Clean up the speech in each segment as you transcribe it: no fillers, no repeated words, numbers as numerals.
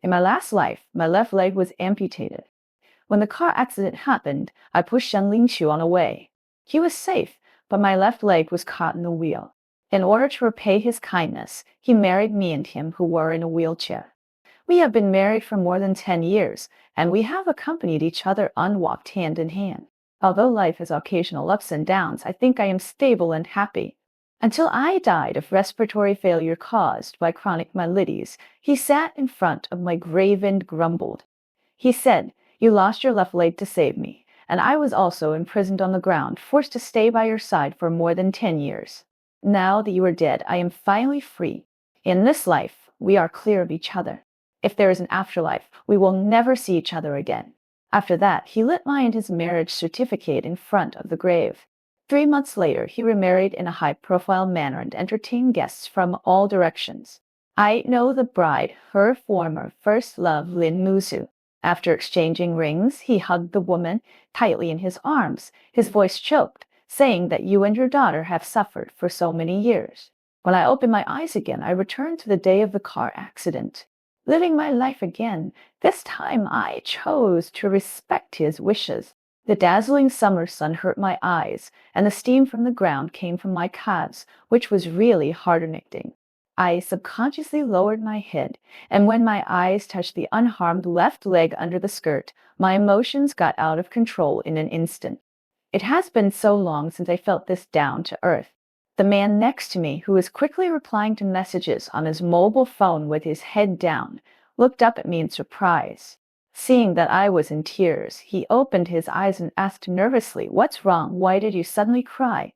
In my last life, my left leg was amputated. When the car accident happened, I pushed Shen Lingqiu away. He was safe, but my left leg was caught in the wheel. In order to repay his kindness, he married me and him who were in a wheelchair. We have been married for more than 10 years, and we have accompanied each other and walked hand in hand. Although life has occasional ups and downs, I think I am stable and happy. Until I died of respiratory failure caused by chronic myelitis, he sat in front of my grave and grumbled. He said, "You lost your left leg to save me, and I was also imprisoned on the ground, forced to stay by your side for more than 10 years. Now that you are dead, I am finally free. In this life, we are clear of each other. If there is an afterlife, we will never see each other again." After that, he lit mine and his marriage certificate in front of the grave. 3 months later, he remarried in a high-profile manner and entertained guests from all directions. I know the bride, her former first love, Lin Musu. After exchanging rings, he hugged the woman tightly in his arms, his voice choked, saying that you and your daughter have suffered for so many years. When I opened my eyes again, I returned to the day of the car accident. Living my life again, this time I chose to respect his wishes. The dazzling summer sun hurt my eyes, and the steam from the ground came from my calves, which was really heart-rending. I subconsciously lowered my head, and when my eyes touched the unharmed left leg under the skirt, my emotions got out of control in an instant. It has been so long since I felt this down to earth. The man next to me, who was quickly replying to messages on his mobile phone with his head down, looked up at me in surprise. Seeing that I was in tears, he opened his eyes and asked nervously, "What's wrong? Why did you suddenly cry?"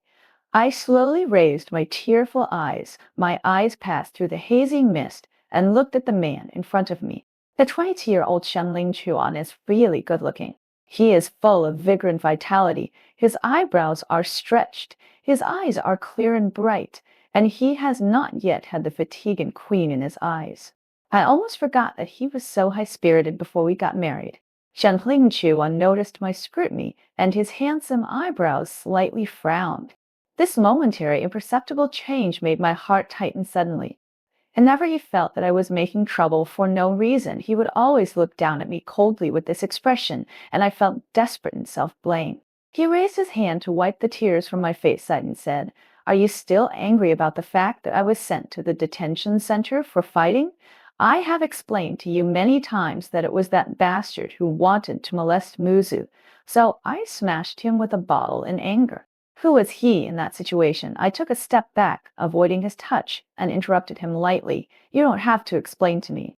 I slowly raised my tearful eyes. My eyes passed through the hazy mist and looked at the man in front of me. The 22-year-old Shen Lingchuan is really good-looking. He is full of vigor and vitality. His eyebrows are stretched. His eyes are clear and bright, and he has not yet had the fatigue and queen in his eyes. I almost forgot that he was so high-spirited before we got married. Shen Lingchuan noticed my scrutiny, and his handsome eyebrows slightly frowned. This momentary, imperceptible change made my heart tighten suddenly. Whenever he felt that I was making trouble for no reason, he would always look down at me coldly with this expression, and I felt desperate in self-blame. He raised his hand to wipe the tears from my face and said, "Are you still angry about the fact that I was sent to the detention center for fighting? I have explained to you many times that it was that bastard who wanted to molest Muzu, so I smashed him with a bottle in anger." Who was he in that situation? I took a step back, avoiding his touch, and interrupted him lightly. "You don't have to explain to me.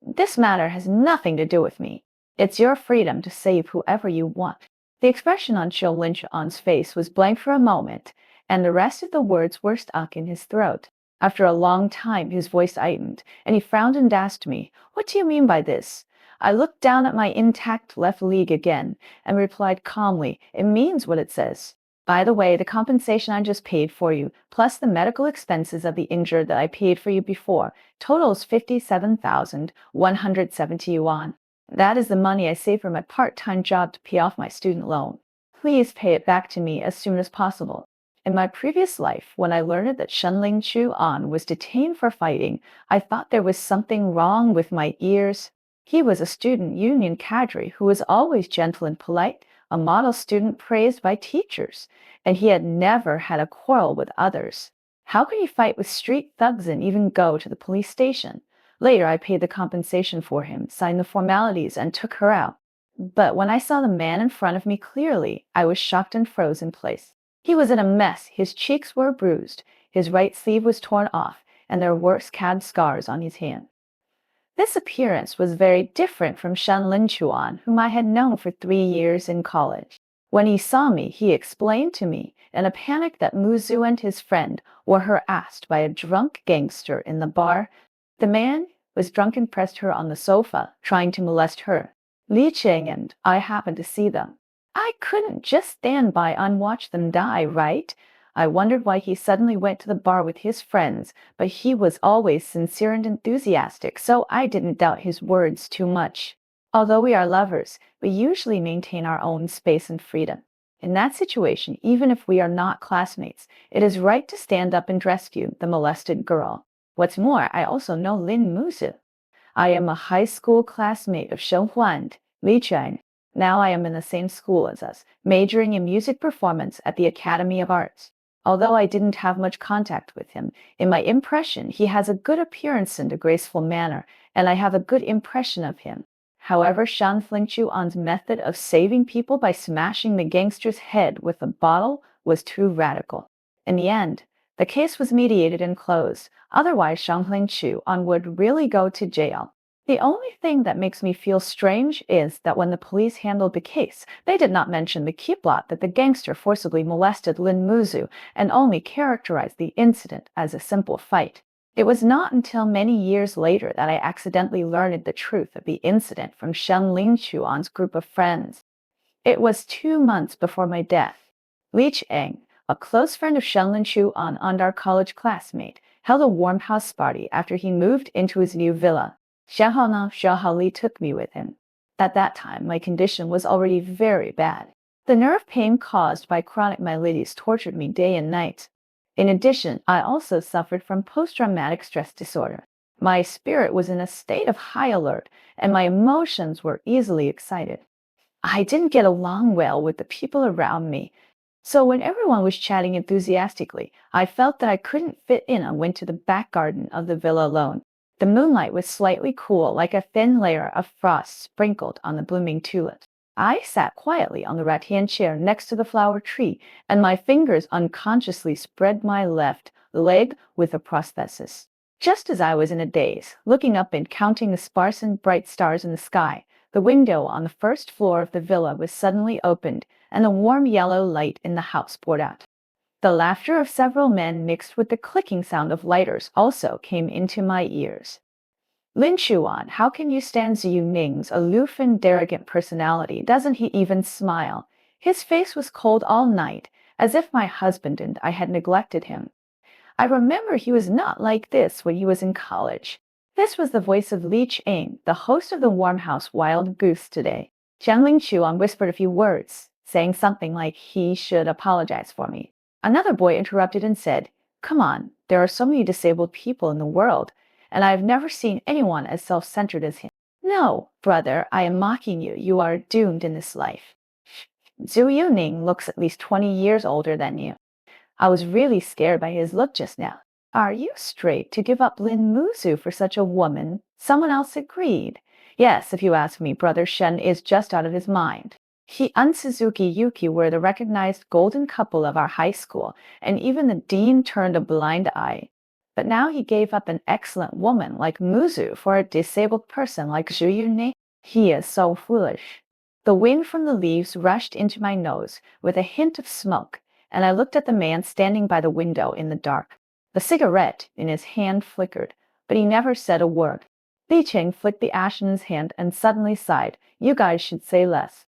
This matter has nothing to do with me. It's your freedom to save whoever you want." The expression on Zhou Linchuan's face was blank for a moment, and the rest of the words were stuck in his throat. After a long time, his voice tightened, and he frowned and asked me, "What do you mean by this?" I looked down at my intact left leg again and replied calmly, "It means what it says. By the way, the compensation I just paid for you, plus the medical expenses of the injured that I paid for you before, totals 57,170 yuan. That is the money I saved from my part-time job to pay off my student loan. Please pay it back to me as soon as possible." In my previous life, when I learned that Shen Lingchuan was detained for fighting, I thought there was something wrong with my ears. He was a student union cadre who was always gentle and polite, a model student praised by teachers, and he had never had a quarrel with others. How could he fight with street thugs and even go to the police station? Later, I paid the compensation for him, signed the formalities, and took her out. But when I saw the man in front of me clearly, I was shocked and froze in place. He was in a mess. His cheeks were bruised, his right sleeve was torn off, and there were scab scars on his hand. This appearance was very different from Shen Linchuan, whom I had known for 3 years in college. When he saw me, he explained to me in a panic that Muzu and his friend were harassed by a drunk gangster in the bar. The man was drunk and pressed her on the sofa, trying to molest her. Li Cheng and I happened to see them. I couldn't just stand by and watch them die, right? I wondered why he suddenly went to the bar with his friends, but he was always sincere and enthusiastic, so I didn't doubt his words too much. Although we are lovers, we usually maintain our own space and freedom. In that situation, even if we are not classmates, it is right to stand up and rescue the molested girl. What's more, I also know Lin Muzu. I am a high school classmate of Shen Huan, Li Chen. Now I am in the same school as us, majoring in music performance at the Academy of Arts. Although I didn't have much contact with him, in my impression he has a good appearance and a graceful manner, and I have a good impression of him. However, Shan Lingchuan's method of saving people by smashing the gangster's head with a bottle was too radical. In the end, the case was mediated and closed. Otherwise, Shan Lingchuan would really go to jail. The only thing that makes me feel strange is that when the police handled the case, they did not mention the key plot that the gangster forcibly molested Lin Muzu and only characterized the incident as a simple fight. It was not until many years later that I accidentally learned the truth of the incident from Shen Lingchuan's group of friends. It was 2 months before my death. Li Cheng, a close friend of Shen Lingchuan and our college classmate, held a warm house party after he moved into his new villa. Xiahao Li took me with him. At that time, my condition was already very bad. The nerve pain caused by chronic myelitis tortured me day and night. In addition, I also suffered from post-traumatic stress disorder. My spirit was in a state of high alert, and my emotions were easily excited. I didn't get along well with the people around me, so when everyone was chatting enthusiastically, I felt that I couldn't fit in and went to the back garden of the villa alone. The moonlight was slightly cool, like a thin layer of frost sprinkled on the blooming tulip. I sat quietly on the rattan chair next to the flower tree, and my fingers unconsciously spread my left leg with a prosthesis. Just as I was in a daze, looking up and counting the sparse and bright stars in the sky, the window on the first floor of the villa was suddenly opened, and the warm yellow light in the house poured out. The laughter of several men mixed with the clicking sound of lighters also came into my ears. Lin Chuan, how can you stand Zhu Ning's aloof and arrogant personality? Doesn't he even smile? His face was cold all night, as if my husband and I had neglected him. I remember he was not like this when he was in college. This was the voice of Li Cheng, the host of the Warm House Wild Goose today. Jiang Lingchuan whispered a few words, saying something like he should apologize for me. Another boy interrupted and said, "Come on, there are so many disabled people in the world, and I have never seen anyone as self-centered as him." "No, brother, I am mocking you. You are doomed in this life. Zhu Yuning looks at least 20 years older than you." I was really scared by his look just now. "Are you straight to give up Lin Muzu for such a woman?" Someone else agreed. "Yes, if you ask me, Brother Shen is just out of his mind. He and Suzuki Yuki were the recognized golden couple of our high school, and even the dean turned a blind eye. But now he gave up an excellent woman like Muzu for a disabled person like Zhu Yunei. He is so foolish." The wind from the leaves rushed into my nose with a hint of smoke, and I looked at the man standing by the window in the dark. The cigarette in his hand flickered, but he never said a word. Li Cheng flicked the ash in his hand and suddenly sighed. "You guys should say less.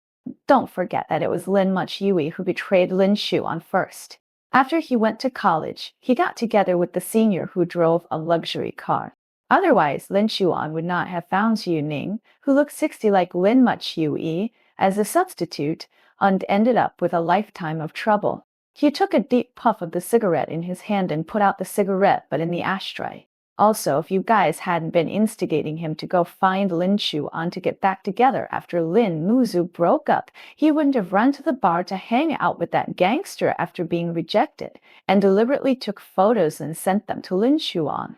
Don't forget that it was Lin Much-Yui who betrayed Lin Xuan first. After he went to college, he got together with the senior who drove a luxury car. Otherwise, Lin Xuan would not have found Xu Ning, who looked 60 like Lin Much-Yui, as a substitute, and ended up with a lifetime of trouble." He took a deep puff of the cigarette in his hand and put out the cigarette but in the ashtray. "Also, if you guys hadn't been instigating him to go find Lin Chuan to get back together after Lin Muzu broke up, he wouldn't have run to the bar to hang out with that gangster after being rejected, and deliberately took photos and sent them to Lin Chuan.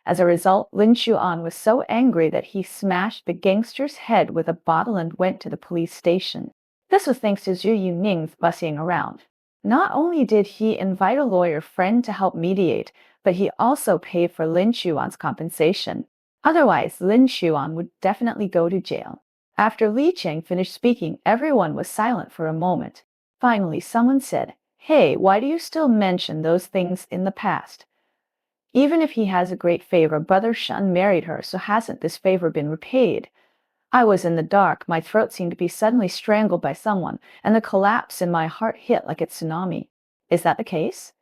As a result, Lin Chuan was so angry that he smashed the gangster's head with a bottle and went to the police station. This was thanks to Zhu Yuning's bussing around. Not only did he invite a lawyer friend to help mediate, but he also paid for Lin Chuan's compensation. Otherwise, Lin Chuan would definitely go to jail. After Li Cheng finished speaking, everyone was silent for a moment. Finally, someone said, "Hey, why do you still mention those things in the past? Even if he has a great favor, Brother Shen married her, so hasn't this favor been repaid?" I was in the dark, my throat seemed to be suddenly strangled by someone, and the collapse in my heart hit like a tsunami. Is that the case?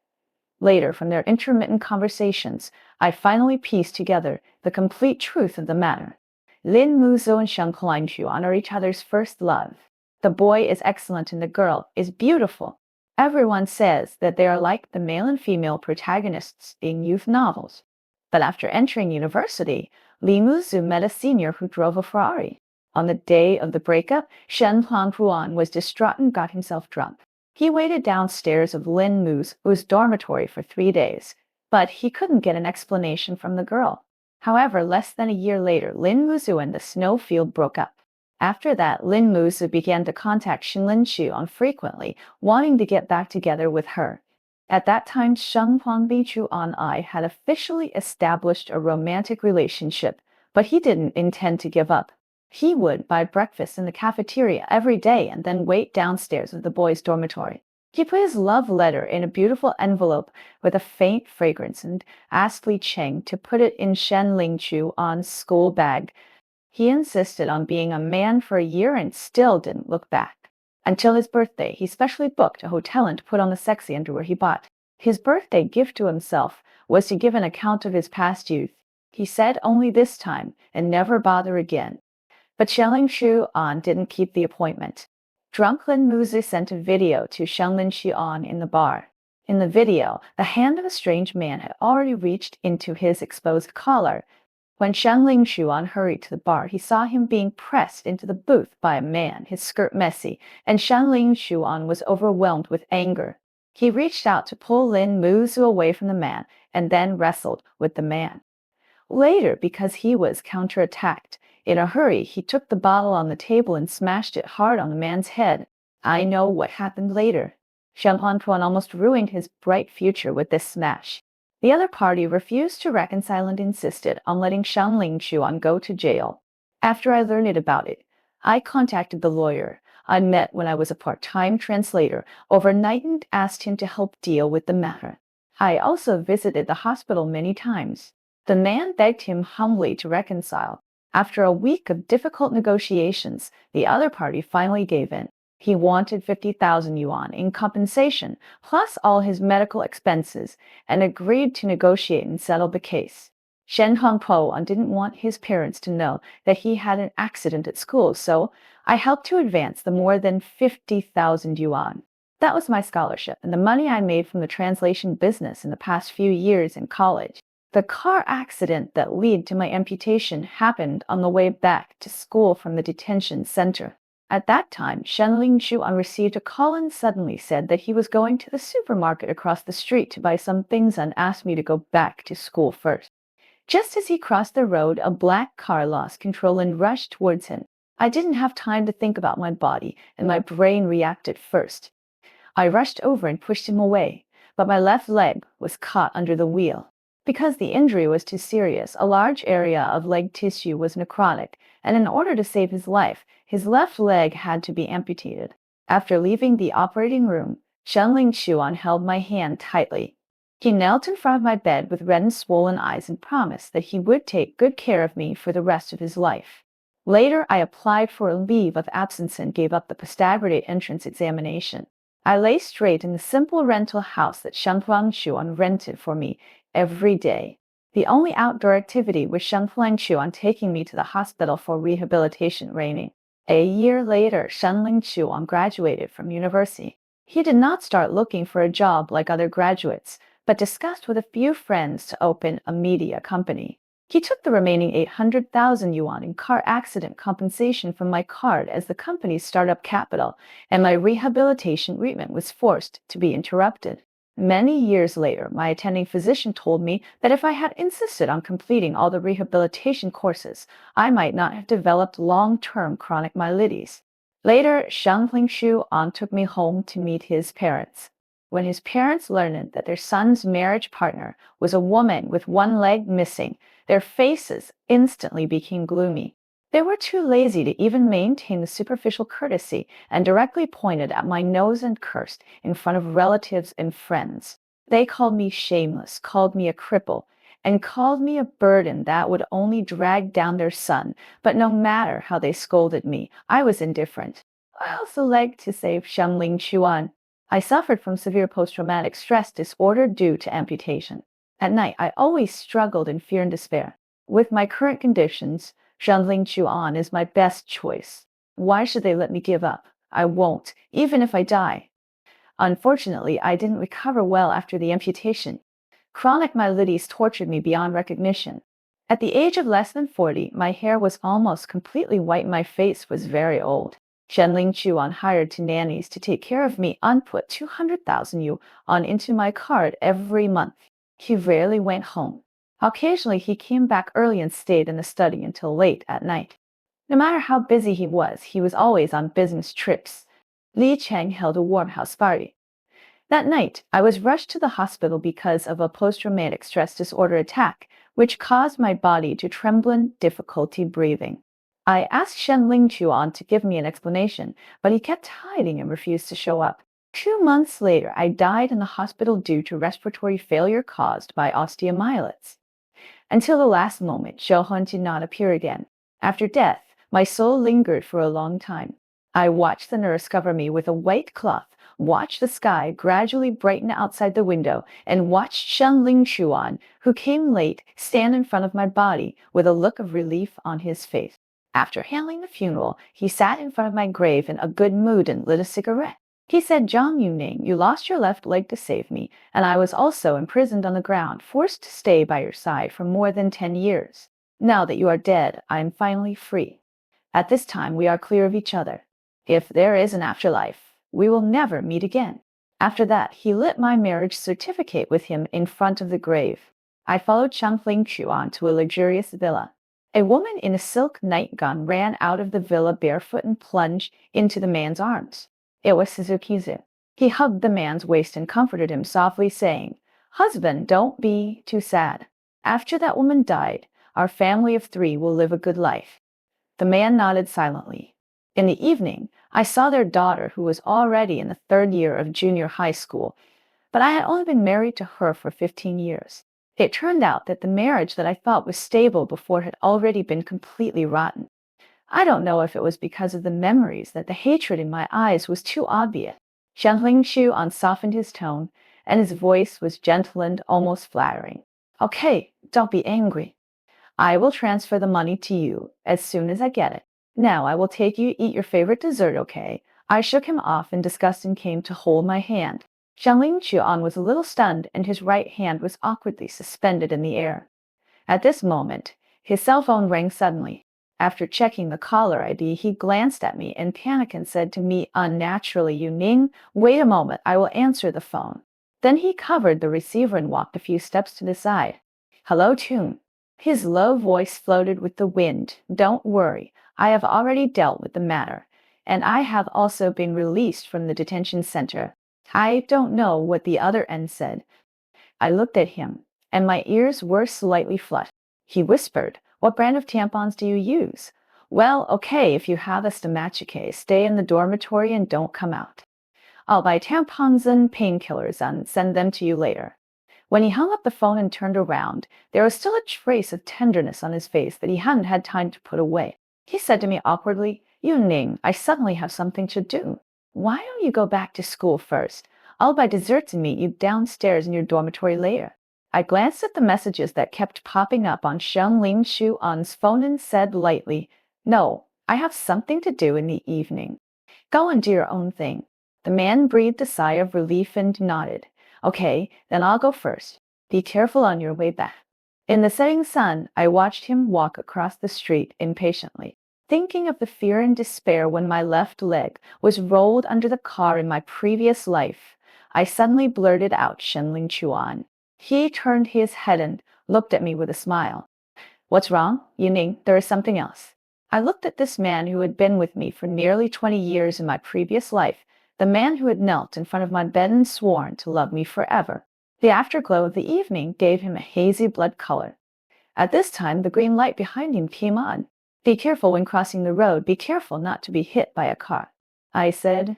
Later, from their intermittent conversations, I finally pieced together the complete truth of the matter. Lin Muzo and Shen Lingchuan are each other's first love. The boy is excellent and the girl is beautiful. Everyone says that they are like the male and female protagonists in youth novels. But after entering university, Li Muzu met a senior who drove a Ferrari. On the day of the breakup, Shen Huan was distraught and got himself drunk. He waited downstairs of Lin Mu's dormitory for 3 days, but he couldn't get an explanation from the girl. However, less than a year later, Lin Muzu and the snowfield broke up. After that, Lin Muzu began to contact Shenlin Xuan frequently, wanting to get back together with her. At that time, Sheng Huangbichu and I had officially established a romantic relationship, but he didn't intend to give up. He would buy breakfast in the cafeteria every day and then wait downstairs of the boys' dormitory. He put his love letter in a beautiful envelope with a faint fragrance and asked Li Cheng to put it in Shen Lingchuan's school bag. He insisted on being a man for a year and still didn't look back. Until his birthday, he specially booked a hotel and put on the sexy underwear he bought. His birthday gift to himself was to give an account of his past youth. He said only this time and never bother again. But Shenlin Xuan didn't keep the appointment. Drunk Lin Muzi sent a video to Shenlin Xuan in the bar. In the video, the hand of a strange man had already reached into his exposed collar. When Shenlin Xuan hurried to the bar, he saw him being pressed into the booth by a man, his skirt messy, and Shenlin Xuan was overwhelmed with anger. He reached out to pull Lin Muzi away from the man and then wrestled with the man. Later, because he was counterattacked, in a hurry, he took the bottle on the table and smashed it hard on the man's head. I know what happened later. Shen Huan almost ruined his bright future with this smash. The other party refused to reconcile and insisted on letting Shenlin Xuan go to jail. After I learned about it, I contacted the lawyer I met when I was a part-time translator overnight and asked him to help deal with the matter. I also visited the hospital many times. The man begged him humbly to reconcile. After a week of difficult negotiations, the other party finally gave in. He wanted 50,000 yuan in compensation, plus all his medical expenses, and agreed to negotiate and settle the case. Shen Huangpo didn't want his parents to know that he had an accident at school, so I helped to advance the more than 50,000 yuan. That was my scholarship and the money I made from the translation business in the past few years in college. The car accident that led to my amputation happened on the way back to school from the detention center. At that time, Shenlin Xuan received a call and suddenly said that he was going to the supermarket across the street to buy some things and asked me to go back to school first. Just as he crossed the road, a black car lost control and rushed towards him. I didn't have time to think about my body, and my brain reacted first. I rushed over and pushed him away, but my left leg was caught under the wheel. Because the injury was too serious, a large area of leg tissue was necrotic, and in order to save his life, his left leg had to be amputated. After leaving the operating room, Shenlin Xuan held my hand tightly. He knelt in front of my bed with red and swollen eyes and promised that he would take good care of me for the rest of his life. Later, I applied for a leave of absence and gave up the postgraduate entrance examination. I lay straight in the simple rental house that Shen Huangchuan rented for me every day. The only outdoor activity was Shen Huangchuan taking me to the hospital for rehabilitation training. A year later, Shenlin Xuan graduated from university. He did not start looking for a job like other graduates, but discussed with a few friends to open a media company. He took the remaining 800,000 yuan in car accident compensation from my card as the company's startup capital, and my rehabilitation treatment was forced to be interrupted. Many years later, my attending physician told me that if I had insisted on completing all the rehabilitation courses, I might not have developed long-term chronic myelitis. Later, Shenlin Xuan took me home to meet his parents. When his parents learned that their son's marriage partner was a woman with one leg missing, their faces instantly became gloomy. They were too lazy to even maintain the superficial courtesy and directly pointed at my nose and cursed in front of relatives and friends. They called me shameless, called me a cripple, and called me a burden that would only drag down their son, but no matter how they scolded me, I was indifferent. I also liked to save Shenlin Xuan. I suffered from severe post-traumatic stress disorder due to amputation. At night, I always struggled in fear and despair. With my current conditions, Shenlin Xuan is my best choice. Why should they let me give up? I won't, even if I die. Unfortunately, I didn't recover well after the amputation. Chronic myelitis tortured me beyond recognition. At the age of less than 40, my hair was almost completely white. My face was very old. Shenling Chuan hired two nannies to take care of me and put 200,000 yuan into my card every month. He rarely went home. Occasionally, he came back early and stayed in the study until late at night. No matter how busy he was always on business trips. Li Cheng held a warm house party. That night, I was rushed to the hospital because of a post-traumatic stress disorder attack, which caused my body to tremble and difficulty breathing. I asked Shen Lingchuan to give me an explanation, but he kept hiding and refused to show up. 2 months later, I died in the hospital due to respiratory failure caused by osteomyelitis. Until the last moment, Xiaohun did not appear again. After death, my soul lingered for a long time. I watched the nurse cover me with a white cloth, watched the sky gradually brighten outside the window, and watched Shen Lingchuan, who came late, stand in front of my body with a look of relief on his face. After handling the funeral, he sat in front of my grave in a good mood and lit a cigarette. He said, "Zhang Yuning, you lost your left leg to save me, and I was also imprisoned on the ground, forced to stay by your side for more than 10 years. Now that you are dead, I am finally free. At this time, we are clear of each other. If there is an afterlife, we will never meet again." After that, he lit my marriage certificate with him in front of the grave. I followed Chang Lingchuan to a luxurious villa. A woman in a silk nightgown ran out of the villa barefoot and plunged into the man's arms. It was Suzukizu. He hugged the man's waist and comforted him softly, saying, "Husband, don't be too sad. After that woman died, our family of 3 will live a good life." The man nodded silently. In the evening, I saw their daughter, who was already in the 3rd year of junior high school, but I had only been married to her for 15 years. It turned out that the marriage that I thought was stable before had already been completely rotten. I don't know if it was because of the memories that the hatred in my eyes was too obvious. Shen Lingshu softened his tone, and his voice was gentle and almost flattering. "Okay, don't be angry. I will transfer the money to you as soon as I get it. Now I will take you to eat your favorite dessert, okay?" I shook him off in disgust and came to hold my hand. Xiangling Chuan was a little stunned, and his right hand was awkwardly suspended in the air. At this moment, his cell phone rang suddenly. After checking the caller ID, he glanced at me in panic and said to me unnaturally, "Yuning, wait a moment, I will answer the phone." Then he covered the receiver and walked a few steps to the side. "Hello, Tune." His low voice floated with the wind. "Don't worry, I have already dealt with the matter, and I have also been released from the detention center." I don't know what the other end said. I looked at him, and my ears were slightly flushed. He whispered, "What brand of tampons do you use?" "Well, okay, if you have a stomachique, stay in the dormitory and don't come out. I'll buy tampons and painkillers and send them to you later." When he hung up the phone and turned around, there was still a trace of tenderness on his face that he hadn't had time to put away. He said to me awkwardly, "Yuning, I suddenly have something to do. Why don't you go back to school first? I'll buy desserts and meet you downstairs in your dormitory later." I glanced at the messages that kept popping up on Shen Lingshuan's phone and said lightly, "No, I have something to do in the evening. Go and do your own thing." The man breathed a sigh of relief and nodded. "Okay, then I'll go first. Be careful on your way back." In the setting sun, I watched him walk across the street impatiently, thinking of the fear and despair when my left leg was rolled under the car in my previous life. I suddenly blurted out Shenling Chuan. He turned his head and looked at me with a smile. "What's wrong, Yuning? There is something else." I looked at this man who had been with me for nearly 20 years in my previous life, the man who had knelt in front of my bed and sworn to love me forever. The afterglow of the evening gave him a hazy blood color. At this time, the green light behind him came on. "Be careful when crossing the road. Be careful not to be hit by a car," I said.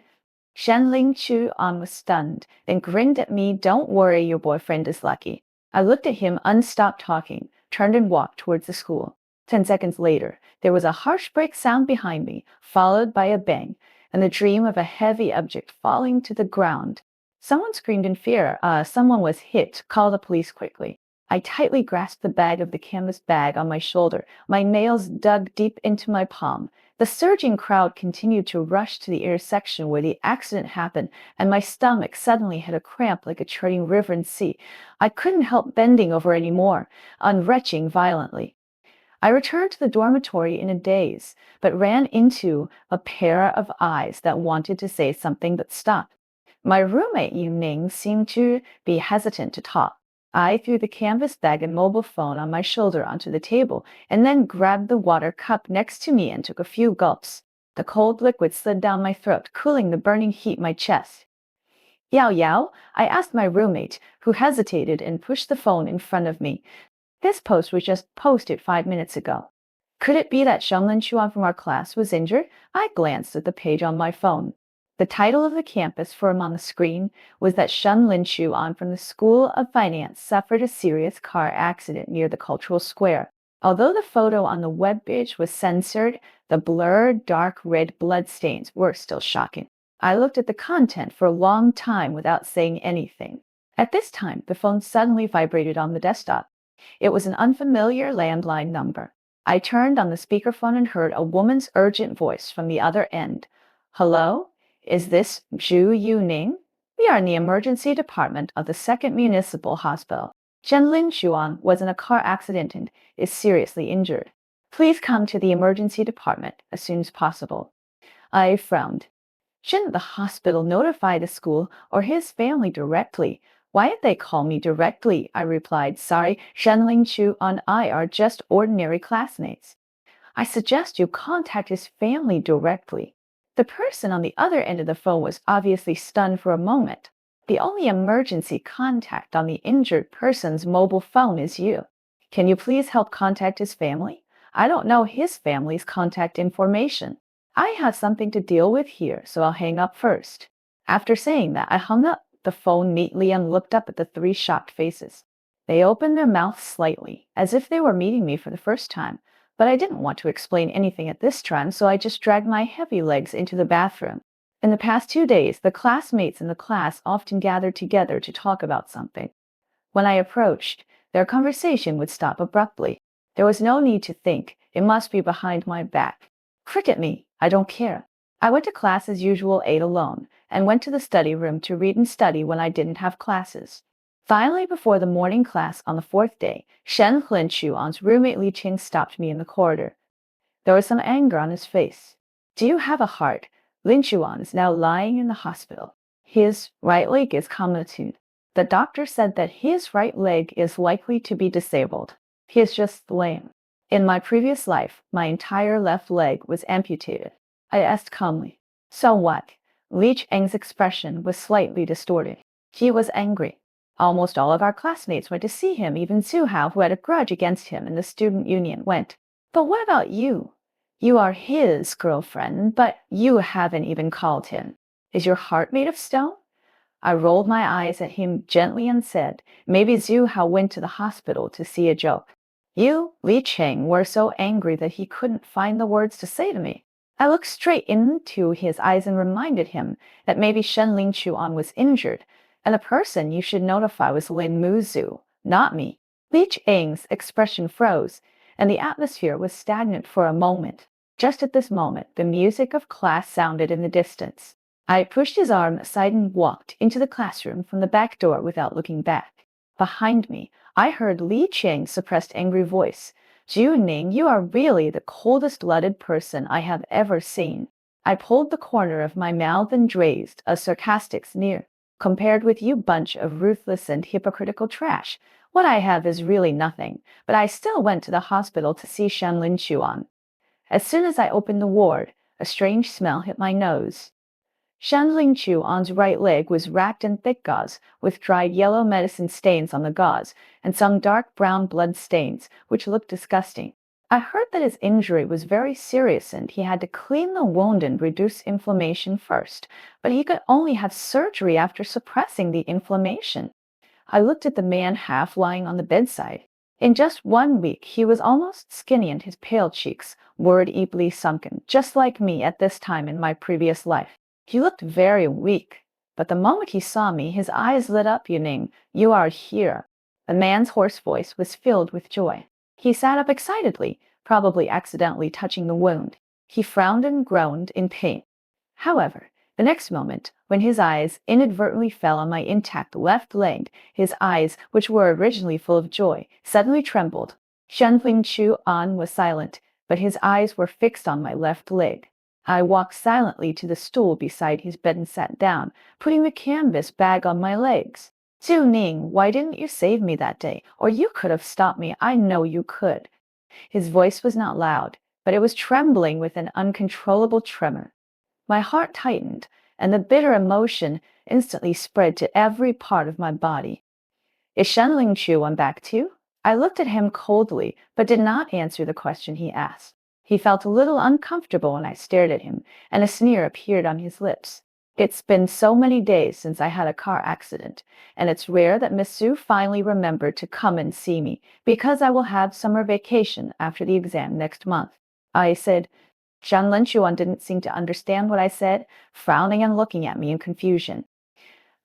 Shen Lingchuan was stunned, then grinned at me. "Don't worry, your boyfriend is lucky." I looked at him, unstopped talking, turned and walked towards the school. 10 seconds later, there was a harsh break sound behind me, followed by a bang, and the dream of a heavy object falling to the ground. Someone screamed in fear. Someone was hit. Call the police quickly." I tightly grasped the bag of the canvas bag on my shoulder, my nails dug deep into my palm. The surging crowd continued to rush to the intersection where the accident happened, and my stomach suddenly had a cramp like a churning river and sea. I couldn't help bending over anymore, retching violently. I returned to the dormitory in a daze, but ran into a pair of eyes that wanted to say something but stopped. My roommate, Yu Ning, seemed to be hesitant to talk. I threw the canvas bag and mobile phone on my shoulder onto the table and then grabbed the water cup next to me and took a few gulps. The cold liquid slid down my throat, cooling the burning heat in my chest. Yao Yao, I asked my roommate, who hesitated and pushed the phone in front of me. This post was just posted 5 minutes ago. Could it be that Shenlin Chuan from our class was injured? I glanced at the page on my phone. The title of the campus firm on the screen was that Shenlin Chuan from the School of Finance suffered a serious car accident near the Cultural Square. Although the photo on the webpage was censored, the blurred, dark red bloodstains were still shocking. I looked at the content for a long time without saying anything. At this time, the phone suddenly vibrated on the desktop. It was an unfamiliar landline number. I turned on the speakerphone and heard a woman's urgent voice from the other end. Hello? Is this Zhu Yuning? We are in the emergency department of the 2nd Municipal Hospital. Zhenlin Xuan was in a car accident and is seriously injured. Please come to the emergency department as soon as possible. I frowned. Shouldn't the hospital notify the school or his family directly? Why did they call me directly? I replied, sorry, Shenling Chu and I are just ordinary classmates. I suggest you contact his family directly. The person on the other end of the phone was obviously stunned for a moment. The only emergency contact on the injured person's mobile phone is you. Can you please help contact his family? I don't know his family's contact information. I have something to deal with here, so I'll hang up first. After saying that, I hung up the phone neatly and looked up at the 3 shocked faces. They opened their mouths slightly, as if they were meeting me for the first time, but I didn't want to explain anything at this time, so I just dragged my heavy legs into the bathroom. In the past 2 days, the classmates in the class often gathered together to talk about something. When I approached, their conversation would stop abruptly. There was no need to think. It must be behind my back. Cricket me. I don't care. I went to class as usual, ate alone, and went to the study room to read and study when I didn't have classes. Finally, before the morning class on the 4th day, Shen Chuan's roommate Li Qing stopped me in the corridor. There was some anger on his face. Do you have a heart? Lin Chuan is now lying in the hospital. His right leg is comatose. The doctor said that his right leg is likely to be disabled. He is just lame. In my previous life, my entire left leg was amputated. I asked calmly. So what? Li Cheng's expression was slightly distorted. He was angry. Almost all of our classmates went to see him, even Zhu Hao, who had a grudge against him in the student union, went. But what about you? You are his girlfriend, but you haven't even called him. Is your heart made of stone? I rolled my eyes at him gently and said, maybe Zhu Hao went to the hospital to see a joke. You, Li Cheng, were so angry that he couldn't find the words to say to me. I looked straight into his eyes and reminded him that maybe Shenling Chuan was injured, and the person you should notify was Lin Muzu, not me. Li Cheng's expression froze, and the atmosphere was stagnant for a moment. Just at this moment, the music of class sounded in the distance. I pushed his arm aside and walked into the classroom from the back door without looking back. Behind me, I heard Li Cheng's suppressed angry voice. Zhu Ning, you are really the coldest-blooded person I have ever seen. I pulled the corner of my mouth and raised a sarcastic sneer. Compared with you bunch of ruthless and hypocritical trash, what I have is really nothing, but I still went to the hospital to see Shenlin Chuan. As soon as I opened the ward, a strange smell hit my nose. Shenling Chuan's right leg was wrapped in thick gauze, with dried yellow medicine stains on the gauze, and some dark brown blood stains, which looked disgusting. I heard that his injury was very serious and he had to clean the wound and reduce inflammation first, but he could only have surgery after suppressing the inflammation. I looked at the man half lying on the bedside. In just 1 week, he was almost skinny and his pale cheeks were deeply sunken, just like me at this time in my previous life. He looked very weak, but the moment he saw me, his eyes lit up. Yuning, you are here. The man's hoarse voice was filled with joy. He sat up excitedly, probably accidentally touching the wound. He frowned and groaned in pain. However, the next moment, when his eyes inadvertently fell on my intact left leg, his eyes, which were originally full of joy, suddenly trembled. Shen Chu An was silent, but his eyes were fixed on my left leg. I walked silently to the stool beside his bed and sat down, putting the canvas bag on my legs. Zhu Ning, why didn't you save me that day? Or you could have stopped me. I know you could. His voice was not loud, but it was trembling with an uncontrollable tremor. My heart tightened, and the bitter emotion instantly spread to every part of my body. Is Shenling Chu on back too? I looked at him coldly, but did not answer the question he asked. He felt a little uncomfortable when I stared at him, and a sneer appeared on his lips. It's been so many days since I had a car accident, and it's rare that Miss Su finally remembered to come and see me, because I will have summer vacation after the exam next month. I said. Zhang Linchuan didn't seem to understand what I said, frowning and looking at me in confusion.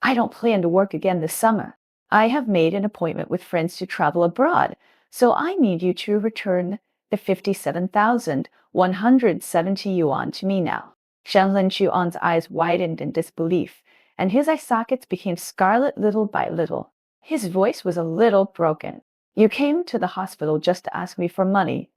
I don't plan to work again this summer. I have made an appointment with friends to travel abroad, so I need you to return the 57,170 yuan to me now. Shen Linchuan's eyes widened in disbelief, and his eye sockets became scarlet little by little. His voice was a little broken. You came to the hospital just to ask me for money.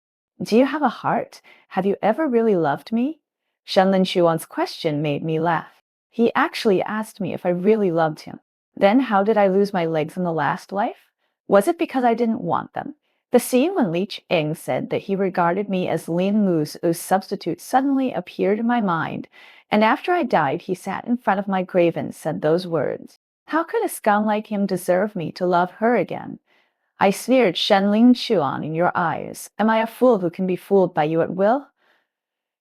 Do you have a heart? Have you ever really loved me? Shen Linchuan's question made me laugh. He actually asked me if I really loved him. Then how did I lose my legs in the last life? Was it because I didn't want them? The scene when Li Cheng said that he regarded me as Lin Lu's substitute suddenly appeared in my mind, and after I died he sat in front of my grave and said those words. How could a scum like him deserve me to love her again? I sneered. Shenling Chuan, in your eyes. Am I a fool who can be fooled by you at will?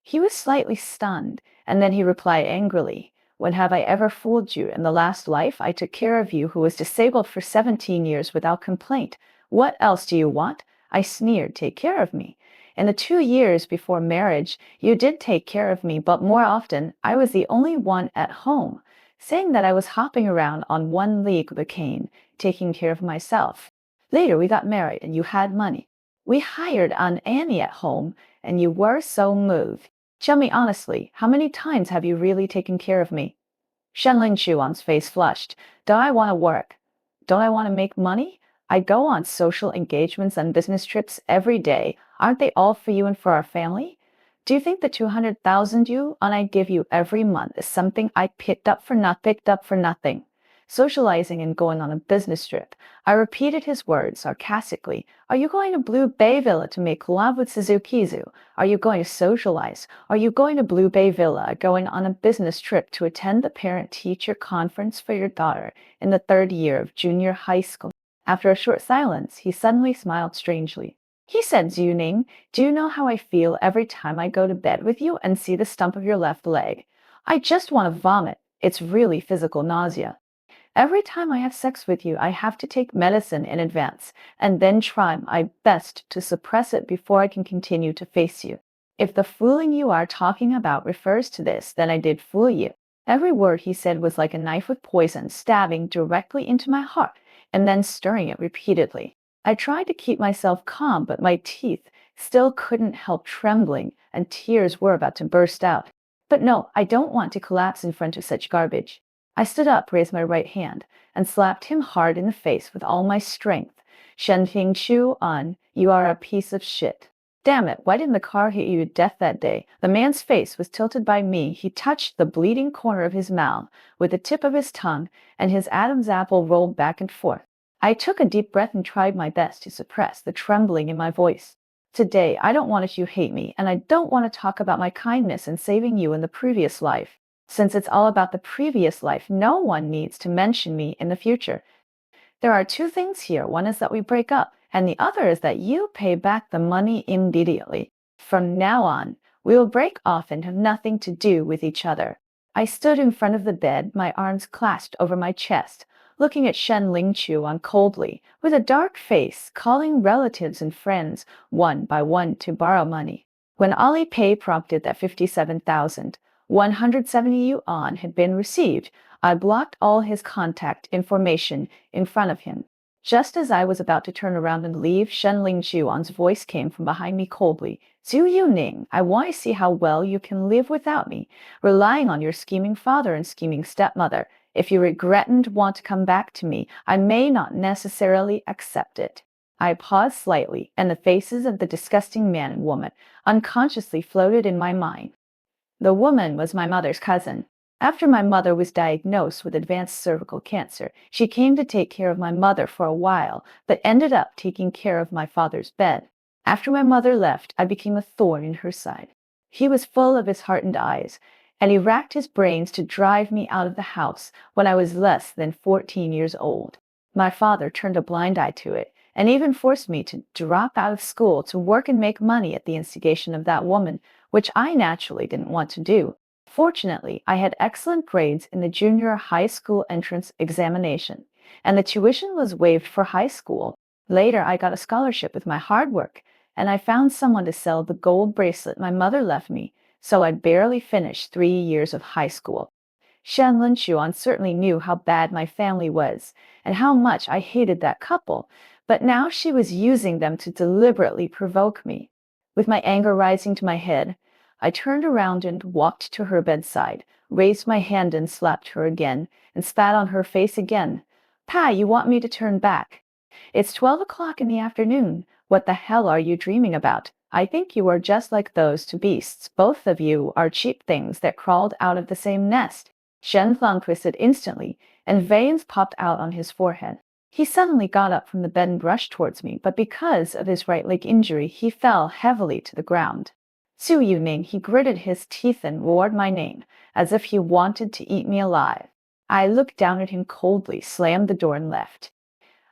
He was slightly stunned, and then he replied angrily, when have I ever fooled you? In the last life I took care of you who was disabled for 17 years without complaint. What else do you want? I sneered. Take care of me. In the 2 years before marriage, you did take care of me, but more often I was the only one at home, saying that I was hopping around on one leg with a cane, taking care of myself. Later we got married and you had money. We hired an Annie at home and you were so moved. Tell me honestly, how many times have you really taken care of me? Shenling Chuan's face flushed. Do I want to work? Don't I want to make money? I go on social engagements and business trips every day. Aren't they all for you and for our family? Do you think the 200,000 you and I give you every month is something I picked up for nothing? Socializing and going on a business trip. I repeated his words sarcastically. Are you going to Blue Bay Villa to make love with Suzukizu? Are you going to socialize? Are you going to Blue Bay Villa, going on a business trip to attend the parent-teacher conference for your daughter in the 3rd year of junior high school? After a short silence, he suddenly smiled strangely. He said, Zuning, do you know how I feel every time I go to bed with you and see the stump of your left leg? I just want to vomit. It's really physical nausea. Every time I have sex with you, I have to take medicine in advance and then try my best to suppress it before I can continue to face you. If the fooling you are talking about refers to this, then I did fool you. Every word he said was like a knife with poison stabbing directly into my heart and then stirring it repeatedly. I tried to keep myself calm, but my teeth still couldn't help trembling and tears were about to burst out. But no, I don't want to collapse in front of such garbage. I stood up, raised my right hand, and slapped him hard in the face with all my strength. Shenping Chu An, you are a piece of shit. Damn it, why didn't the car hit you to death that day? The man's face was tilted by me. He touched the bleeding corner of his mouth with the tip of his tongue, and his Adam's apple rolled back and forth. I took a deep breath and tried my best to suppress the trembling in my voice. Today, I don't want you to hate me, and I don't want to talk about my kindness in saving you in the previous life. Since it's all about the previous life, no one needs to mention me in the future. There are 2 things here. One is that we break up, and the other is that you pay back the money immediately. From now on, we will break off and have nothing to do with each other. I stood in front of the bed, my arms clasped over my chest, looking at Shen Lingchuan coldly, with a dark face, calling relatives and friends one by one to borrow money. When Alipay prompted that 57,170 yuan had been received, I blocked all his contact information in front of him. Just as I was about to turn around and leave, Shen Lingchuan's voice came from behind me coldly. Zhu Yuning, I want to see how well you can live without me, relying on your scheming father and scheming stepmother. If you regret and want to come back to me, I may not necessarily accept it. I paused slightly, and the faces of the disgusting man and woman unconsciously floated in my mind. The woman was my mother's cousin. After my mother was diagnosed with advanced cervical cancer, she came to take care of my mother for a while, but ended up taking care of my father's bed. After my mother left, I became a thorn in her side. He was full of his hardened eyes, and he racked his brains to drive me out of the house when I was less than 14 years old. My father turned a blind eye to it, and even forced me to drop out of school to work and make money at the instigation of that woman, which I naturally didn't want to do. Fortunately, I had excellent grades in the junior high school entrance examination, and the tuition was waived for high school. Later, I got a scholarship with my hard work, and I found someone to sell the gold bracelet my mother left me, so I'd barely finished 3 years of high school. Shen Linshuan certainly knew how bad my family was, and how much I hated that couple, but now she was using them to deliberately provoke me. With my anger rising to my head, I turned around and walked to her bedside, raised my hand and slapped her again, and spat on her face again. Pa, you want me to turn back? It's 12 o'clock in the afternoon. What the hell are you dreaming about? I think you are just like those two beasts. Both of you are cheap things that crawled out of the same nest. Shen Fang twisted instantly, and veins popped out on his forehead. He suddenly got up from the bed and rushed towards me, but because of his right leg injury, he fell heavily to the ground. Su Yuning, he gritted his teeth and roared my name, as if he wanted to eat me alive. I looked down at him coldly, slammed the door and left.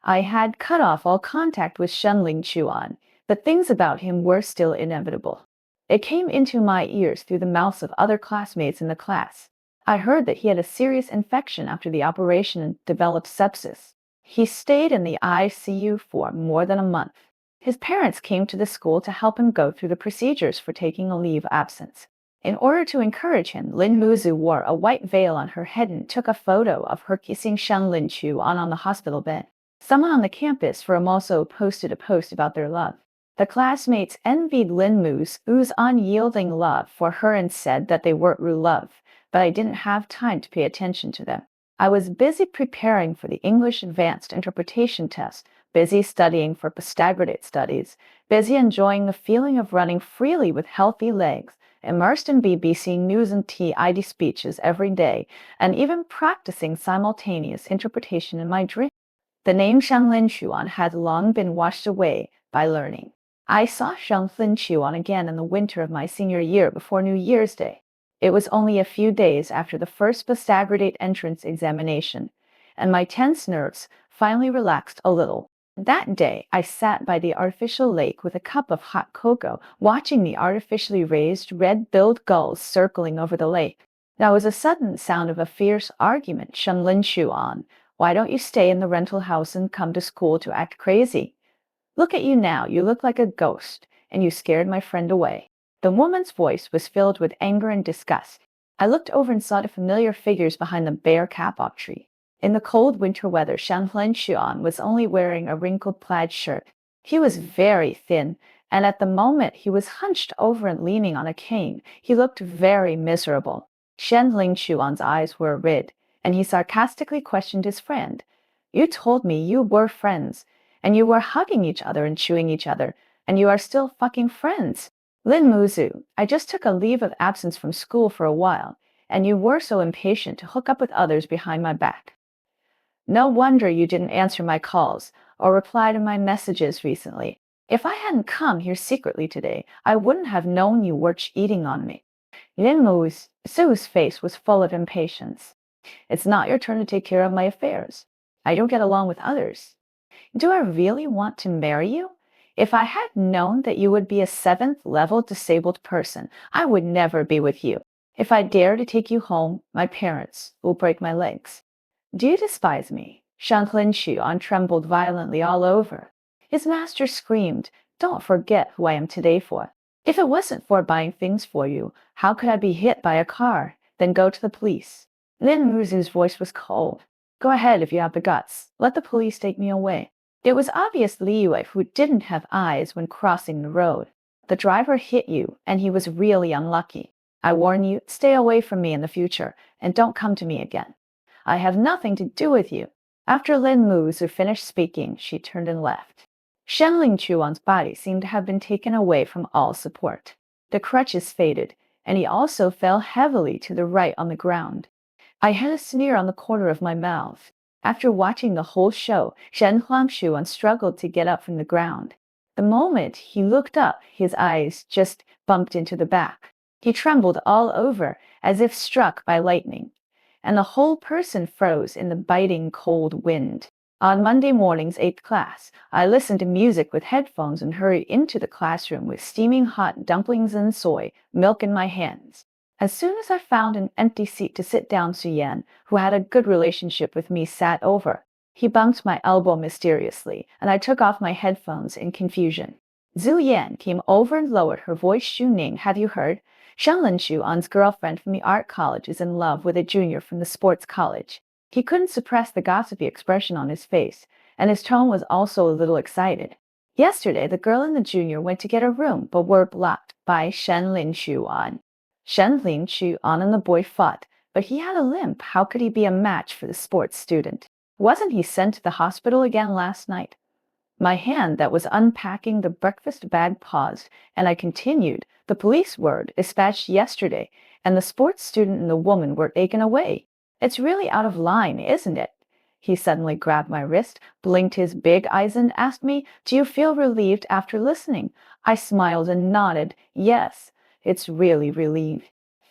I had cut off all contact with Shenling Chuan, but things about him were still inevitable. It came into my ears through the mouths of other classmates in the class. I heard that he had a serious infection after the operation and developed sepsis. He stayed in the ICU for more than a month. His parents came to the school to help him go through the procedures for taking a leave of absence. In order to encourage him, Lin Muzu wore a white veil on her head and took a photo of her kissing Shen Lin Chuan on the hospital bed. Someone on the campus from also posted a post about their love. The classmates envied Lin Muzu's unyielding love for her and said that they weren't real love, but I didn't have time to pay attention to them. I was busy preparing for the English Advanced Interpretation test, busy studying for postgraduate studies, busy enjoying the feeling of running freely with healthy legs, immersed in BBC News and TID speeches every day, and even practicing simultaneous interpretation in my dream. The name Shang Lin Chuan had long been washed away by learning. I saw Shang Lin Chuan again in the winter of my senior year before New Year's Day. It was only a few days after the first postgraduate entrance examination, and my tense nerves finally relaxed a little. That day, I sat by the artificial lake with a cup of hot cocoa, watching the artificially raised red-billed gulls circling over the lake. There was a sudden sound of a fierce argument. Shen Lin Chuan, why don't you stay in the rental house and come to school to act crazy? Look at you now, you look like a ghost, and you scared my friend away. The woman's voice was filled with anger and disgust. I looked over and saw the familiar figures behind the bare kapok tree. In the cold winter weather, Shan Lin Xuan was only wearing a wrinkled plaid shirt. He was very thin, and at the moment he was hunched over and leaning on a cane. He looked very miserable. Shen Ling Xuan's eyes were red, and he sarcastically questioned his friend. You told me you were friends, and you were hugging each other and chewing each other, and you are still fucking friends. Lin Muzu, I just took a leave of absence from school for a while, and you were so impatient to hook up with others behind my back. No wonder you didn't answer my calls or reply to my messages recently. If I hadn't come here secretly today, I wouldn't have known you were cheating on me. Lin Muzu's face was full of impatience. It's not your turn to take care of my affairs. I don't get along with others. Do I really want to marry you? If I had known that you would be a 7th-level disabled person, I would never be with you. If I dare to take you home, my parents will break my legs. Do you despise me? Shan Lin Xuan trembled violently all over. His master screamed, Don't forget who I am today for. If it wasn't for buying things for you, how could I be hit by a car? Then go to the police. Lin Muzu's voice was cold. Go ahead if you have the guts. Let the police take me away. It was obvious Li Yue who didn't have eyes when crossing the road. The driver hit you, and he was really unlucky. I warn you, stay away from me in the future, and don't come to me again. I have nothing to do with you. After Lin Muzu finished speaking, she turned and left. Shenling Chuan's body seemed to have been taken away from all support. The crutches faded, and he also fell heavily to the right on the ground. I had a sneer on the corner of my mouth. After watching the whole show, Shen Huangshuan struggled to get up from the ground. The moment he looked up, his eyes just bumped into the back. He trembled all over, as if struck by lightning, and the whole person froze in the biting cold wind. On Monday morning's 8th class, I listened to music with headphones and hurried into the classroom with steaming hot dumplings and soy milk in my hands. As soon as I found an empty seat to sit down, Su Yan, who had a good relationship with me, sat over. He bumped my elbow mysteriously, and I took off my headphones in confusion. Zhu Yan came over and lowered her voice. Xu Ning, have you heard? Shenlin Xuan's girlfriend from the art college is in love with a junior from the sports college. He couldn't suppress the gossipy expression on his face, and his tone was also a little excited. Yesterday, the girl and the junior went to get a room, but were blocked by Shenlin Xuan. Shenlin Xuan and the boy fought, but he had a limp. How could he be a match for the sports student? Wasn't he sent to the hospital again last night? My hand that was unpacking the breakfast bag paused, and I continued. The police were dispatched yesterday, and the sports student and the woman were taken away. It's really out of line, isn't it? He suddenly grabbed my wrist, blinked his big eyes, and asked me, do you feel relieved after listening? I smiled and nodded. Yes, it's really relieved.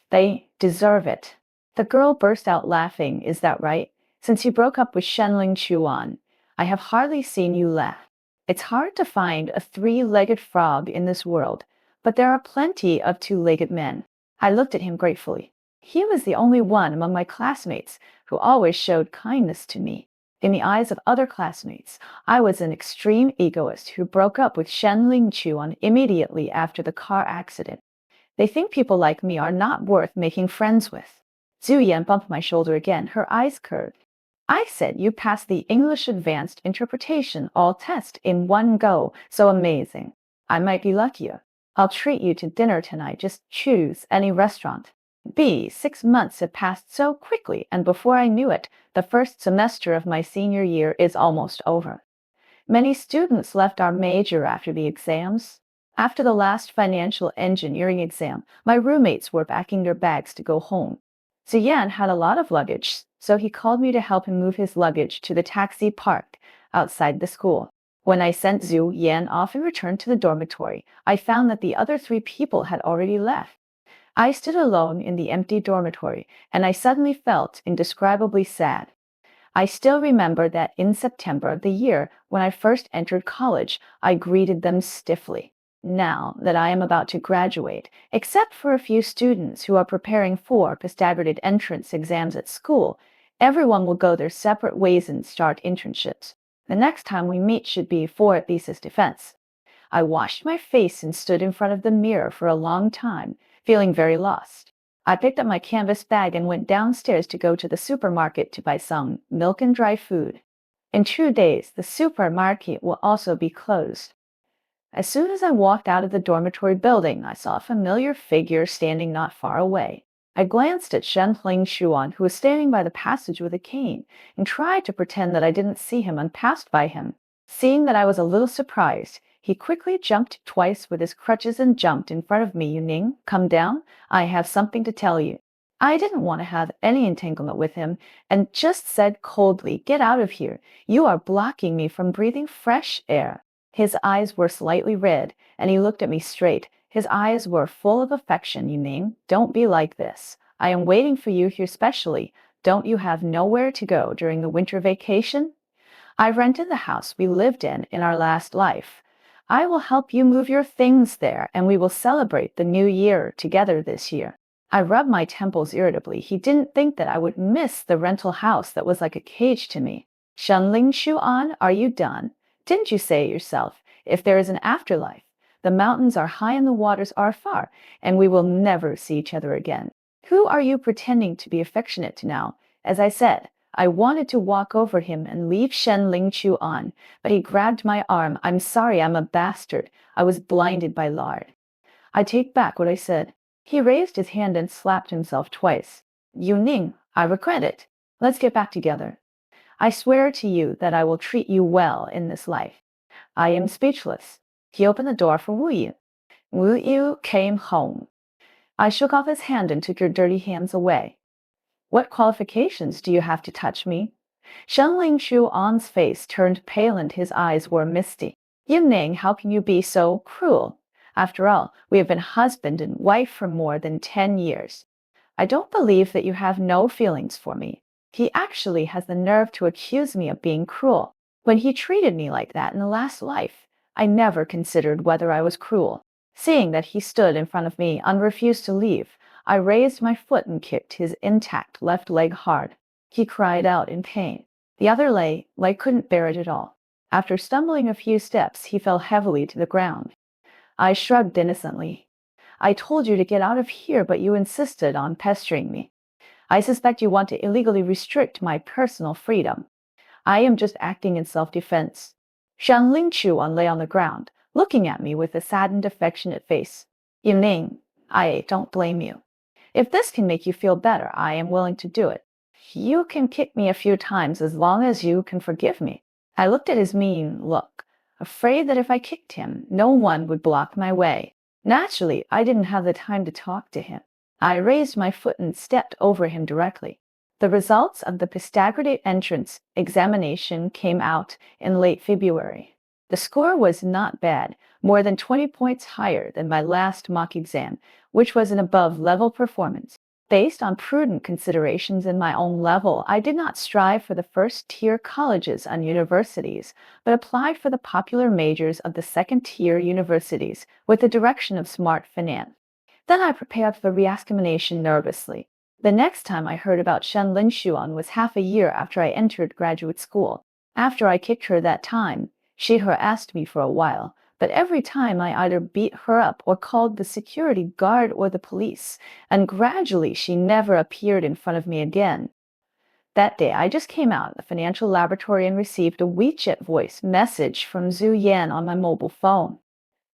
They deserve it. The girl burst out laughing. Is that right? Since you broke up with Shenling Chuan, I have hardly seen you laugh. It's hard to find a three-legged frog in this world, but there are plenty of two-legged men. I looked at him gratefully. He was the only one among my classmates who always showed kindness to me. In the eyes of other classmates, I was an extreme egoist who broke up with Shenling Chuan immediately after the car accident. They think people like me are not worth making friends with. Zhu Yan bumped my shoulder again, her eyes curved. I said you passed the English Advanced Interpretation all test in one go. So amazing. I might be luckier. I'll treat you to dinner tonight. Just choose any restaurant. 6 months have passed so quickly, and before I knew it, the first semester of my senior year is almost over. Many students left our major after the exams. After the last financial engineering exam, my roommates were packing their bags to go home. Ziyan had a lot of luggage, so he called me to help him move his luggage to the taxi parked outside the school. When I sent Zhu Yan off and returned to the dormitory, I found that the other 3 people had already left. I stood alone in the empty dormitory, and I suddenly felt indescribably sad. I still remember that in September of the year when I first entered college, I greeted them stiffly. Now that I am about to graduate, except for a few students who are preparing for postgraduate entrance exams at school, everyone will go their separate ways and start internships. The next time we meet should be for thesis defense. I washed my face and stood in front of the mirror for a long time, feeling very lost. I picked up my canvas bag and went downstairs to go to the supermarket to buy some milk and dry food. In 2 days, the supermarket will also be closed. As soon as I walked out of the dormitory building, I saw a familiar figure standing not far away. I glanced at Shenling Xuan, who was standing by the passage with a cane, and tried to pretend that I didn't see him and passed by him. Seeing that I was a little surprised, he quickly jumped twice with his crutches and jumped in front of me. Yu Ning, come down. I have something to tell you. I didn't want to have any entanglement with him and just said coldly, get out of here. You are blocking me from breathing fresh air. His eyes were slightly red, and he looked at me straight. His eyes were full of affection. Yu Ning, don't be like this. I am waiting for you here specially. Don't you have nowhere to go during the winter vacation? I rented the house we lived in our last life. I will help you move your things there, and we will celebrate the new year together this year. I rubbed my temples irritably. He didn't think that I would miss the rental house that was like a cage to me. Shenling Xuan, are you done? Didn't you say it yourself? If there is an afterlife, the mountains are high and the waters are far, and we will never see each other again. Who are you pretending to be affectionate to now? As I said, I wanted to walk over him and leave Shenling Xuan, but he grabbed my arm. I'm sorry, I'm a bastard. I was blinded by lard. I take back what I said. He raised his hand and slapped himself twice. Yu Ning, I regret it. Let's get back together. I swear to you that I will treat you well in this life. I am speechless. He opened the door for Wu Yu. Wu Yu came home. I shook off his hand and took your dirty hands away. What qualifications do you have to touch me? Shen Lingshuan's face turned pale and his eyes were misty. Yin Ning, how can you be so cruel? After all, we have been husband and wife for more than 10 years. I don't believe that you have no feelings for me. He actually has the nerve to accuse me of being cruel. When he treated me like that in the last life, I never considered whether I was cruel. Seeing that he stood in front of me and refused to leave, I raised my foot and kicked his intact left leg hard. He cried out in pain. The other leg couldn't bear it at all. After stumbling a few steps, he fell heavily to the ground. I shrugged innocently. I told you to get out of here, but you insisted on pestering me. I suspect you want to illegally restrict my personal freedom. I am just acting in self-defense. Shan Lingchuan lay on the ground, looking at me with a saddened, affectionate face. Ning, I don't blame you. If this can make you feel better, I am willing to do it. You can kick me a few times as long as you can forgive me. I looked at his mean look, afraid that if I kicked him, no one would block my way. Naturally, I didn't have the time to talk to him. I raised my foot and stepped over him directly. The results of the postgraduate entrance examination came out in late February. The score was not bad, more than 20 points higher than my last mock exam, which was an above-level performance. Based on prudent considerations in my own level, I did not strive for the first-tier colleges and universities, but applied for the popular majors of the second-tier universities with the direction of smart finance. Then I prepared for the re-examination nervously. The next time I heard about Shen Linshuan was half a year after I entered graduate school. After I kicked her that time, she harassed me for a while, but every time I either beat her up or called the security guard or the police, and gradually she never appeared in front of me again. That day, I just came out of the financial laboratory and received a WeChat voice message from Zhu Yan on my mobile phone.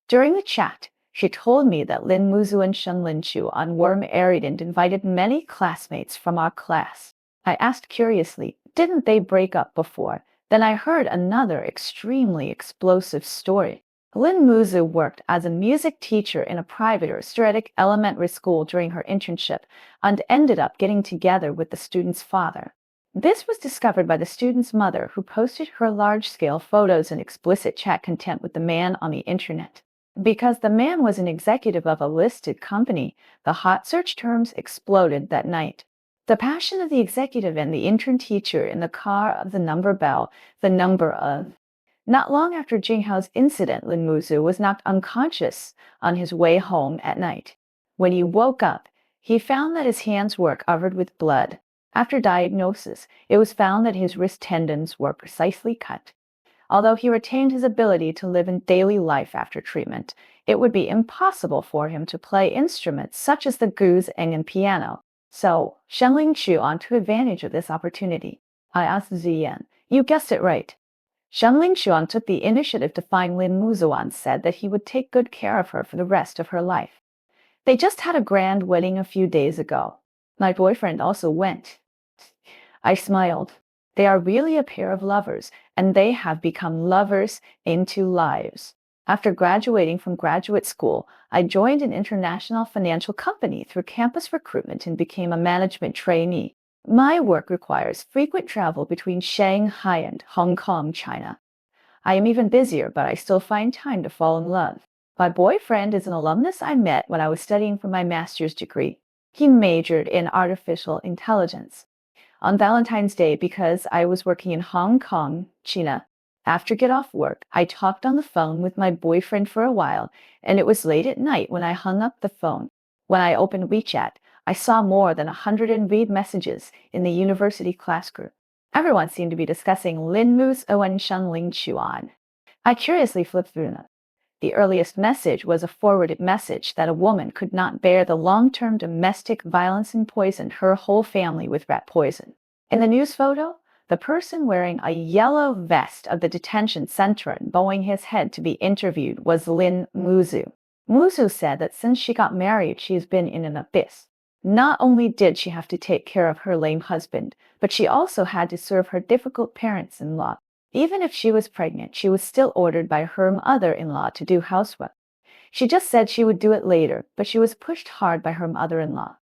During the chat, she told me that Lin Muzu and Shen Linshuan were married and invited many classmates from our class. I asked curiously, didn't they break up before? Then I heard another extremely explosive story. Lin Muzu worked as a music teacher in a private or static elementary school during her internship and ended up getting together with the student's father. This was discovered by the student's mother, who posted her large-scale photos and explicit chat content with the man on the internet. Because the man was an executive of a listed company, the hot search terms exploded that night. The passion of the executive and the intern teacher in the car of the number bell, the number of. Not long after Jinghao's incident, Lin Muzu was knocked unconscious on his way home at night. When he woke up, he found that his hands were covered with blood. After diagnosis, it was found that his wrist tendons were precisely cut. Although he retained his ability to live in daily life after treatment, it would be impossible for him to play instruments such as the guzheng and piano. So, Shen Lingshuan took advantage of this opportunity. I asked Ziyan, you guessed it right. Shen Lingshuan took the initiative to find Lin Muzu and said that he would take good care of her for the rest of her life. They just had a grand wedding a few days ago. My boyfriend also went. I smiled. They are really a pair of lovers, and they have become lovers into lives. After graduating from graduate school, I joined an international financial company through campus recruitment and became a management trainee. My work requires frequent travel between Shanghai and Hong Kong, China. I am even busier, but I still find time to fall in love. My boyfriend is an alumnus I met when I was studying for my master's degree. He majored in artificial intelligence. On Valentine's Day, because I was working in Hong Kong, China, after get off work, I talked on the phone with my boyfriend for a while, and it was late at night when I hung up the phone. When I opened WeChat, I saw more than 100 messages in the university class group. Everyone seemed to be discussing Lin Muzu and Shen Lingshuan. I curiously flipped through them. The earliest message was a forwarded message that a woman could not bear the long-term domestic violence and poisoned her whole family with rat poison. In the news photo, the person wearing a yellow vest of the detention center and bowing his head to be interviewed was Lin Muzu. Muzu said that since she got married, she has been in an abyss. Not only did she have to take care of her lame husband, but she also had to serve her difficult parents-in-law. Even if she was pregnant, she was still ordered by her mother-in-law to do housework. She just said she would do it later, but she was pushed hard by her mother-in-law.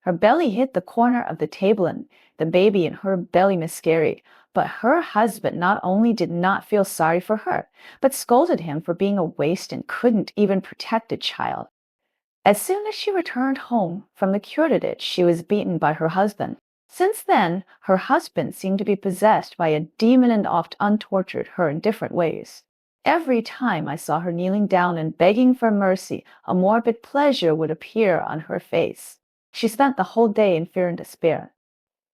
Her belly hit the corner of the table and the baby in her belly miscarried. But her husband not only did not feel sorry for her, but scolded him for being a waste and couldn't even protect the child. As soon as she returned home from the curative, she was beaten by her husband. Since then, her husband seemed to be possessed by a demon and oft untortured her in different ways. Every time I saw her kneeling down and begging for mercy, a morbid pleasure would appear on her face. She spent the whole day in fear and despair.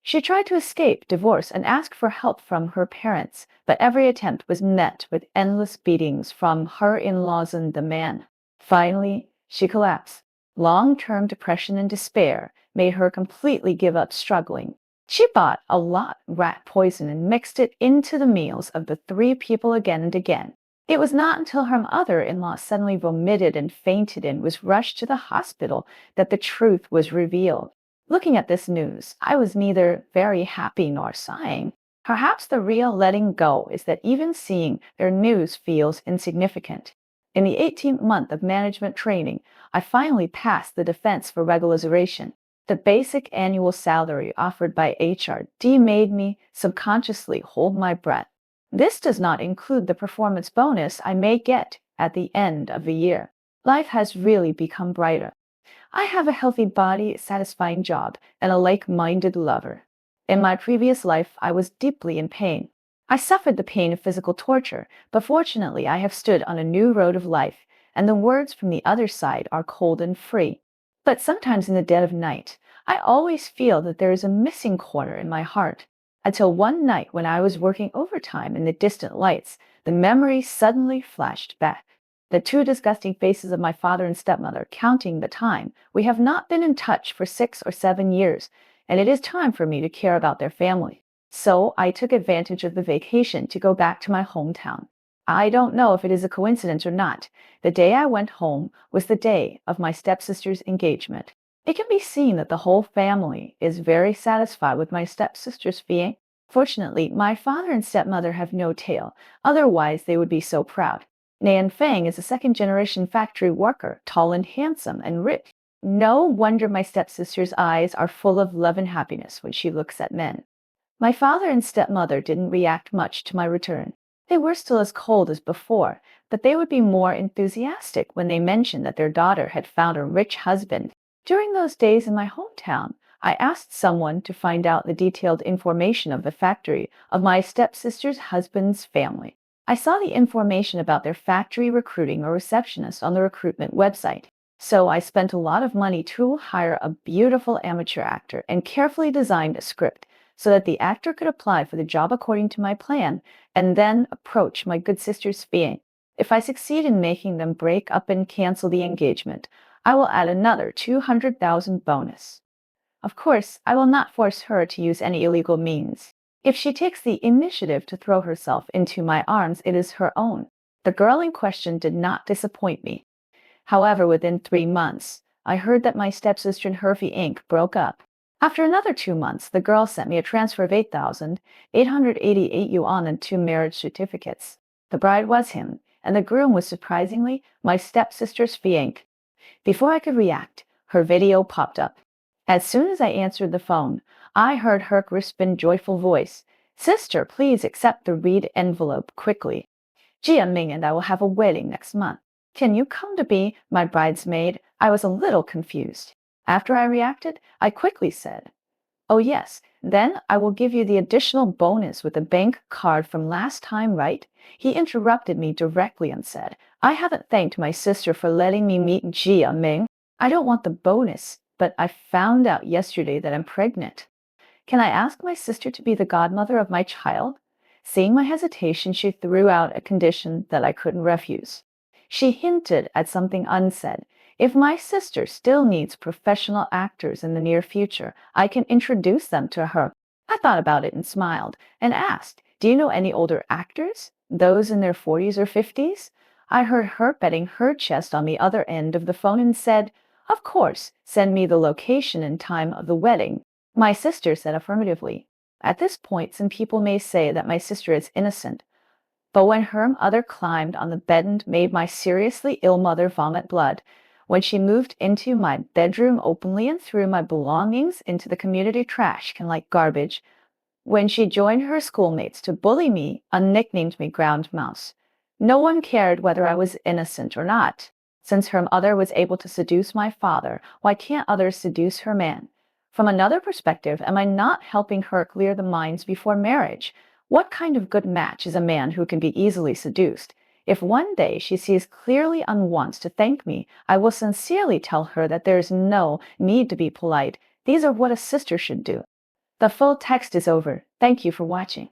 She tried to escape divorce and ask for help from her parents, but every attempt was met with endless beatings from her in-laws and the man. Finally, she collapsed. Long-term depression and despair made her completely give up struggling. She bought a lot of rat poison and mixed it into the meals of the three people again and again. It was not until her mother-in-law suddenly vomited and fainted and was rushed to the hospital that the truth was revealed. Looking at this news, I was neither very happy nor sighing. Perhaps the real letting go is that even seeing their news feels insignificant. In the 18th month of management training, I finally passed the defense for regularization. The basic annual salary offered by HRD made me subconsciously hold my breath. This does not include the performance bonus I may get at the end of the year. Life has really become brighter. I have a healthy body, a satisfying job, and a like-minded lover. In my previous life, I was deeply in pain. I suffered the pain of physical torture, but fortunately I have stood on a new road of life, and the words from the other side are cold and free. But sometimes in the dead of night, I always feel that there is a missing corner in my heart. Until one night when I was working overtime in the distant lights, the memory suddenly flashed back. The two disgusting faces of my father and stepmother, counting the time. We have not been in touch for 6 or 7 years, and it is time for me to care about their family. So I took advantage of the vacation to go back to my hometown. I don't know if it is a coincidence or not. The day I went home was the day of my stepsister's engagement. It can be seen that the whole family is very satisfied with my stepsister's fiancé. Fortunately, my father and stepmother have no tail, otherwise they would be so proud. Nan Feng is a second-generation factory worker, tall and handsome and rich. No wonder my stepsister's eyes are full of love and happiness when she looks at men. My father and stepmother didn't react much to my return. They were still as cold as before, but they would be more enthusiastic when they mentioned that their daughter had found a rich husband. During those days in my hometown, I asked someone to find out the detailed information of the factory of my stepsister's husband's family. I saw the information about their factory recruiting a receptionist on the recruitment website. So I spent a lot of money to hire a beautiful amateur actor and carefully designed a script so that the actor could apply for the job according to my plan and then approach my good sister's fiancé. If I succeed in making them break up and cancel the engagement, I will add another 200,000 bonus. Of course, I will not force her to use any illegal means. If she takes the initiative to throw herself into my arms, it is her own. The girl in question did not disappoint me. However, within 3 months, I heard that my stepsister and her fiancé broke up. After another 2 months, the girl sent me a transfer of 8,888 yuan and 2 marriage certificates. The bride was him, and the groom was surprisingly my stepsister's fiancé. Before I could react, her video popped up. As soon as I answered the phone, I heard her crisp and joyful voice. "Sister, please accept the read envelope quickly. Jia Ming and I will have a wedding next month. Can you come to be my bridesmaid?" I was a little confused. After I reacted, I quickly said, "Oh yes, then I will give you the additional bonus with the bank card from last time, right?" He interrupted me directly and said, "I haven't thanked my sister for letting me meet Jia Ming. I don't want the bonus, but I found out yesterday that I'm pregnant. Can I ask my sister to be the godmother of my child?" Seeing my hesitation, she threw out a condition that I couldn't refuse. She hinted at something unsaid. If my sister still needs professional actors in the near future, I can introduce them to her. I thought about it and smiled and asked, "Do you know any older actors? Those in their 40s or 50s? I heard her betting her chest on the other end of the phone and said, "Of course, send me the location and time of the wedding." My sister said affirmatively. At this point, some people may say that my sister is innocent, but when her mother climbed on the bed and made my seriously ill mother vomit blood, when she moved into my bedroom openly and threw my belongings into the community trash can like garbage, when she joined her schoolmates to bully me and nicknamed me Ground Mouse, no one cared whether I was innocent or not. Since her mother was able to seduce my father, why can't others seduce her man? From another perspective, am I not helping her clear the minds before marriage? What kind of good match is a man who can be easily seduced? If one day she sees clearly and wants to thank me, I will sincerely tell her that there is no need to be polite. These are what a sister should do. The full text is over. Thank you for watching.